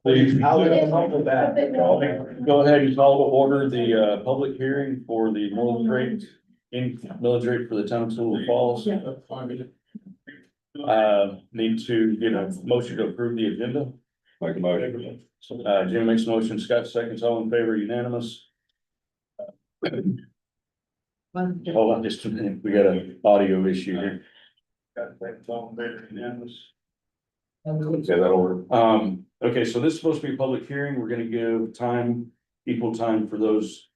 Please, How did I come with that? go ahead and call to order the public hearing for the millage rate for the town of Silver Falls. Need to get a motion to approve the agenda. Make a motion. Jim makes a motion, Scott seconds, all in favor, unanimous. Hold on just a minute, we got an audio issue here. All in favor, unanimous. Okay, that'll work. Okay, so this is supposed to be a public hearing. We're gonna give time, equal time for those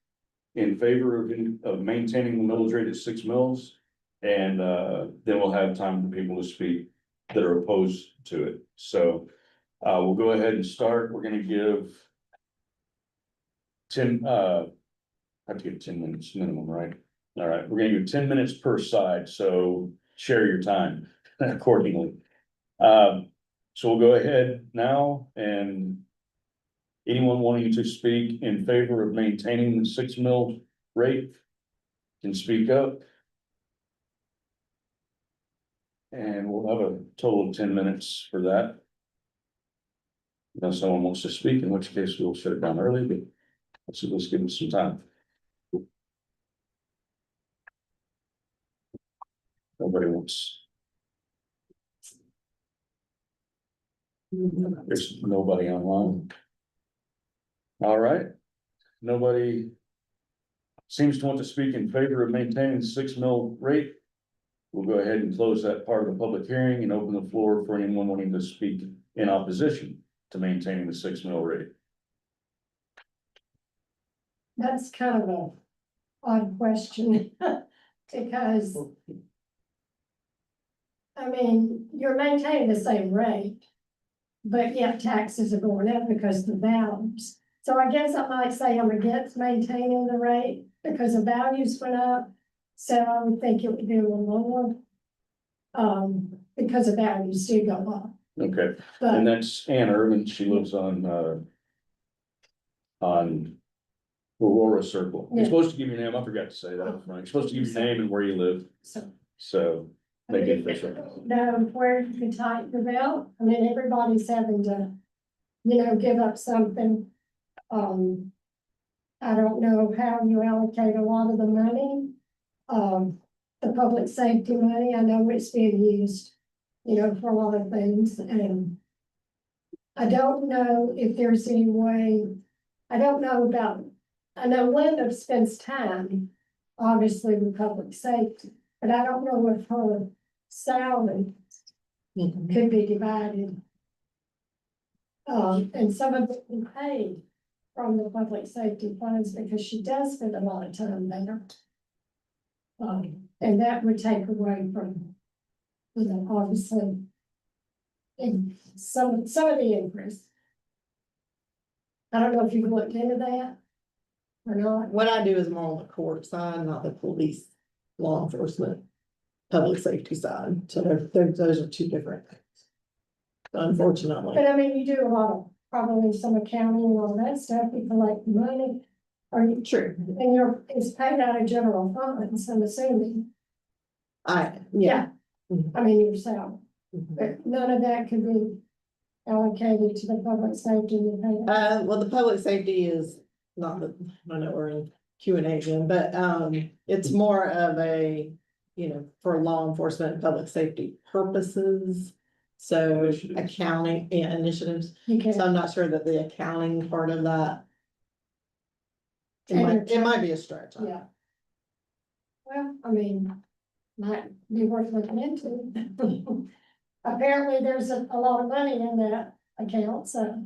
in favor of maintaining the millage rate at 6 mils. And, then we'll have time for people to speak that are opposed to it. So, we'll go ahead and start. We're gonna give 10, I have to give 10 minutes minimum, right? All right, we're gonna give 10 minutes per side, so share your time accordingly. So we'll go ahead now, and anyone wanting to speak in favor of maintaining the 6 mil rate can speak up. And we'll have a total of 10 minutes for that. Unless someone wants to speak, in which case we'll shut it down early, but let's give them some time. Nobody wants. There's nobody online. All right, nobody seems to want to speak in favor of maintaining the 6 mil rate. We'll go ahead and close that part of the public hearing and open the floor for anyone wanting to speak in opposition to maintaining the 6 mil rate. That's kind of a odd question, because I mean, you're maintaining the same rate, but yet taxes are going up because of the values. So I guess I might say I'm against maintaining the rate because the values went up. So I would think it would be a little lower. Because the values do go up, Okay, but and that's Ann Irvin. She lives on Aurora Circle. You're Yeah. supposed to give your name. I forgot to say that. Right? You're supposed to give your name and where you live. so. So make it official. Know where you can tighten your belt. I mean, everybody's having to, give up something. I don't know how you allocate a lot of the money. The public safety money, I know it's being used, for a lot of things, and I don't know if there's any way, I know Linda spends time, obviously, with public safety, but I don't know if her salary could be divided. And some of it be paid from the public safety funds, because she does spend a lot of time there. And that would take away from, obviously, in some of the increase. I don't know if you've looked into that or not. What I do is more on the court side, not the police, law enforcement, public safety side. So those are two different things. Unfortunately, But I mean, you do a lot of, probably some accounting and all that stuff, you collect money. Are you true. and it's paid out of general funds, I'm assuming. Yeah. I mean, your salary, Mhm. but none of that could be allocated to the public safety you pay. Well, the public safety is not the, I know we're in Q&A again, but it's more of a, for law enforcement and public safety purposes. So Initiatives. accounting and initiatives. You can, So I'm not sure that the accounting part of that. And It might be a stretch. yeah. Well, I mean, might be worth looking into. Apparently, there's a lot of money in that account, so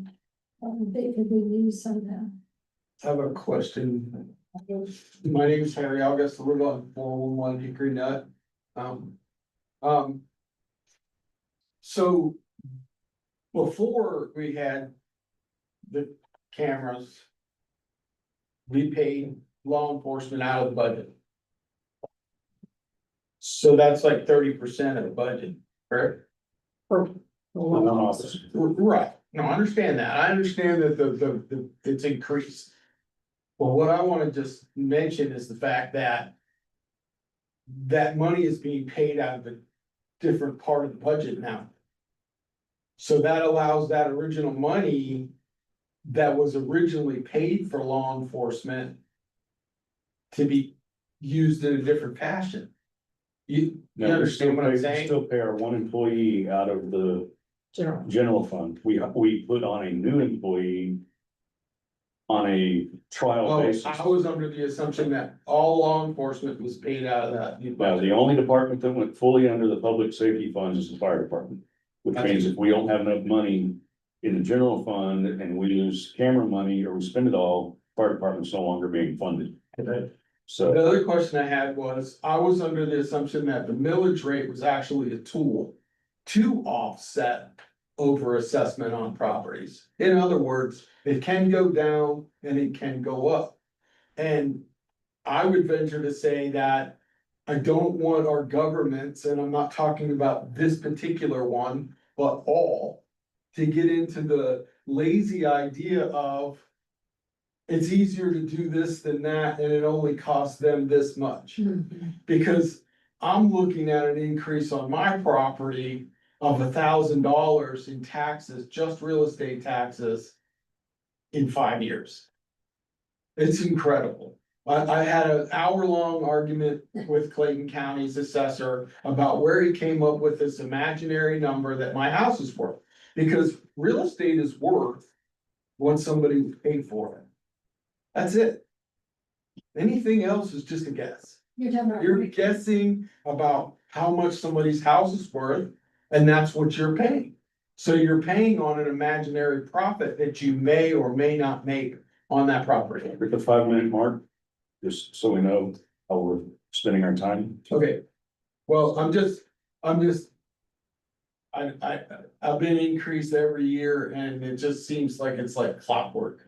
it could be used somehow. I have a question. My name is Harry August, I live on 411 Hickory Nut. So before we had the cameras, we paid law enforcement out of the budget. So that's like 30% of the budget, correct? Right, no, I understand that, I understand that it's increased. But what I wanna just mention is the fact that that money is being paid out of a different part of the budget now. So that allows that original money that was originally paid for law enforcement to be used in a different fashion. You No, we understand what I'm we saying? still pay our one employee out of the General. general fund. We put on a new employee on a trial Oh, basis. I was under the assumption that all law enforcement was paid out of that. new Well, the budget. only department that went fully under the public safety funds is the fire department. Which means if we don't have enough money in the general fund and we lose camera money or we spend it all, fire department's no longer being funded. So, The other question I had was, I was under the assumption that the millage rate was actually a tool to offset over assessment on properties. In other words, it can go down and it can go up. And I would venture to say that I don't want our governments, and I'm not talking about this particular one, but all, to get into the lazy idea of it's easier to do this than that, and it only costs them this much. Because I'm looking at an increase on my property of $1,000 in taxes, just real estate taxes, in 5 years. It's incredible. I had an hour-long argument with Clayton County's assessor about where he came up with this imaginary number that my house is worth. Because real estate is worth what somebody paid for it. That's it. Anything else is just a guess. You're talking about. You're guessing about how much somebody's house is worth, and that's what you're paying. So you're paying on an imaginary profit that you may or may not make on that property. at the 5 minute mark, just so we know how we're spending our time. Okay, well, I've been increased every year and it just seems like it's like clockwork.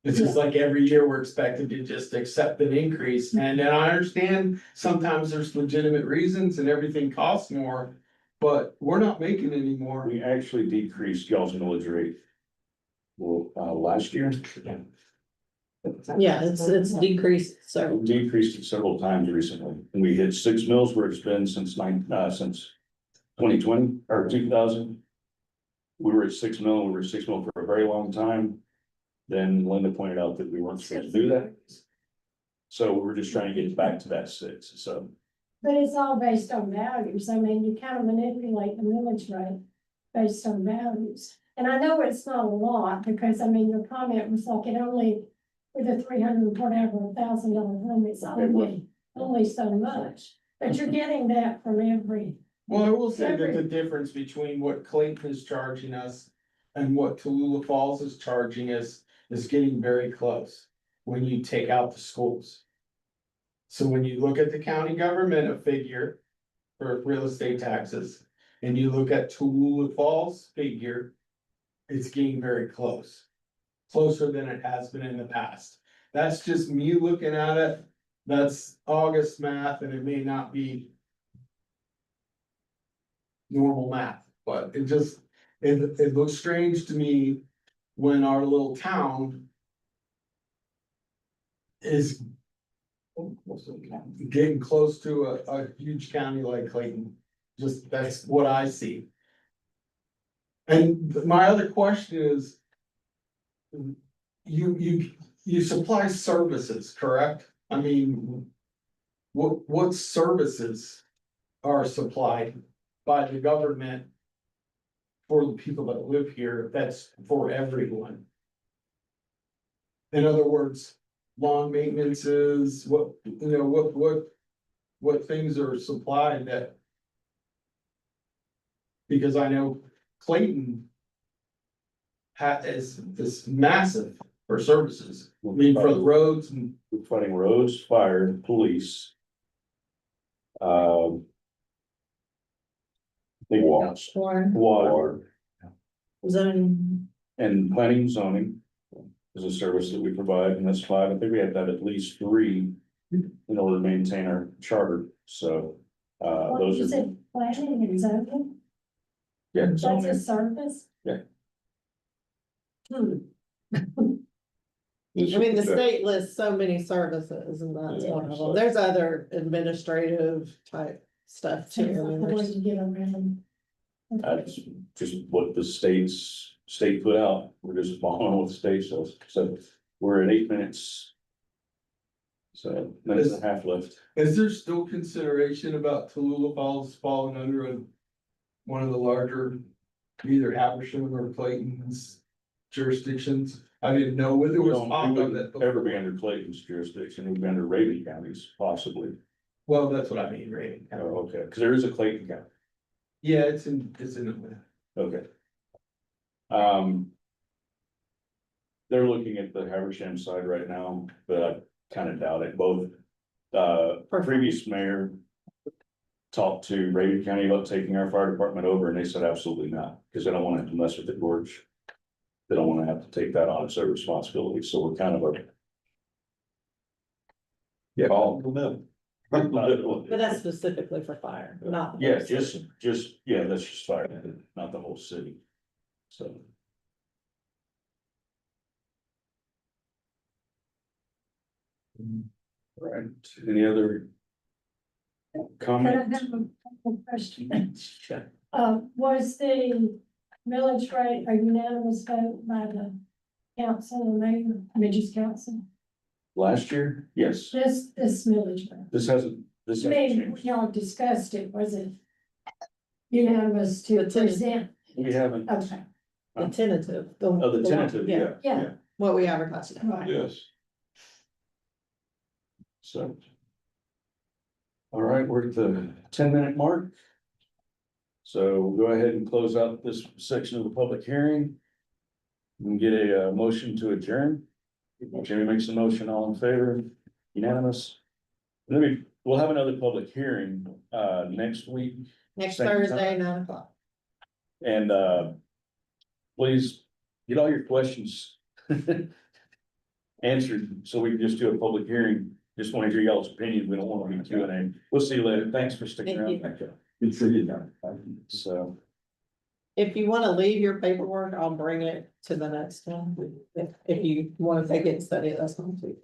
It's just like every year we're expected to just accept an increase, and then I understand sometimes there's legitimate reasons and everything costs more. But we're not making any more. We actually decreased y'all's millage rate. Well, last year. Yeah, it's decreased, so. We decreased it several times recently, and we hit 6 mils where it's been since since 2020 or 2000. We were at 6 mil, we were at 6 mil for a very long time. Then Linda pointed out that we weren't supposed to do that. So we were just trying to get back to that 6, so. But it's all based on values. I mean, you kind of manipulate the millage rate based on values. And I know it's not a lot, because I mean, your comment was like it only, with a $300,000 home, it's only so much. But you're getting that from every. Well, I will say that the difference between what Clayton is charging us and what Tallulah Falls is charging us is getting very close when you take out the schools. So when you look at the county government, a figure for real estate taxes, and you look at Tallulah Falls figure, it's getting very close. Closer than it has been in the past. That's just me looking at it. That's August math, and it may not be normal math, but it looks strange to me when our little town is getting close to a huge county like Clayton. Just, that's what I see. And my other question is, you supply services, correct? I mean, what services are supplied by the government for the people that live here? That's for everyone. In other words, lawn maintenances, what things are supplied that? Because I know Clayton is massive for services, I mean, for the roads and. We're fighting roads, fire, police. Big walls, water, Zoning. and planning and zoning is a service that we provide, and that's 5. I think we have to have at least 3 in order to maintain our charter, so. What Those you are, said, planning and zoning, yeah, that's a zoning. service? I mean, the state lists so many services, and that's Yeah, one of them. so- There's other administrative type stuff too. I mean, Where there's- you get around. That's just what the state put out. We're just following what the state says. So we're at 8 minutes. So minute and a half left. Is there still consideration about Tallulah Falls falling under one of the larger, either Habersham or Clayton's jurisdictions? I didn't know whether it We was don't, talk we of wouldn't that. ever be under Clayton's jurisdiction. We'd be under Raven counties possibly. Well, that's what I mean, right? Oh, okay, because there is a Clayton County. Yeah, it's in Okay. They're looking at the Habersham side right now, but I kind of doubt it. Both, previous mayor talked to Raven County about taking our fire department over, and they said absolutely not, because they don't want to have to mess with the gorge. They don't want to have to take that on as their responsibility, so we're kind of a. Yeah. But that's specifically for fire, not. Yeah, yeah, that's just fire, not the whole city, so. Right, any other But I comments? have a couple questions. Sure. Was the millage rate a unanimous vote by the council and mayor, Midge's council? Last year, yes, This millage rate? this hasn't I mean, changed, y'all discussed it, was it unanimous to The ten- present? we haven't, Okay, The tentative. oh, the tentative, yeah, yeah, What we advertised. right. yes. So. All right, we're at the 10-minute mark. So we'll go ahead and close out this section of the public hearing. We can get a motion to adjourn. Jimmy makes a motion, all in favor, unanimous. We'll have another public hearing next week. Next Same Thursday, time. 9:00. And please get all your questions answered, so we can just do a public hearing. Just want to hear y'all's opinion. We don't want to be Q&A. We'll see you later. Thanks for sticking Thank around. Good to see you now. So, If you wanna leave your paperwork, I'll bring it to the next one. If you wanna take it and study it, that's fine too.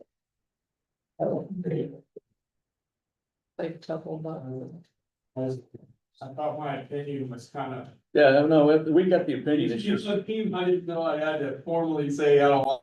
Take a couple of. I thought my opinion was kind of. yeah, no, we got the opinion. It's Just just, a team, I didn't know I had to formally say I don't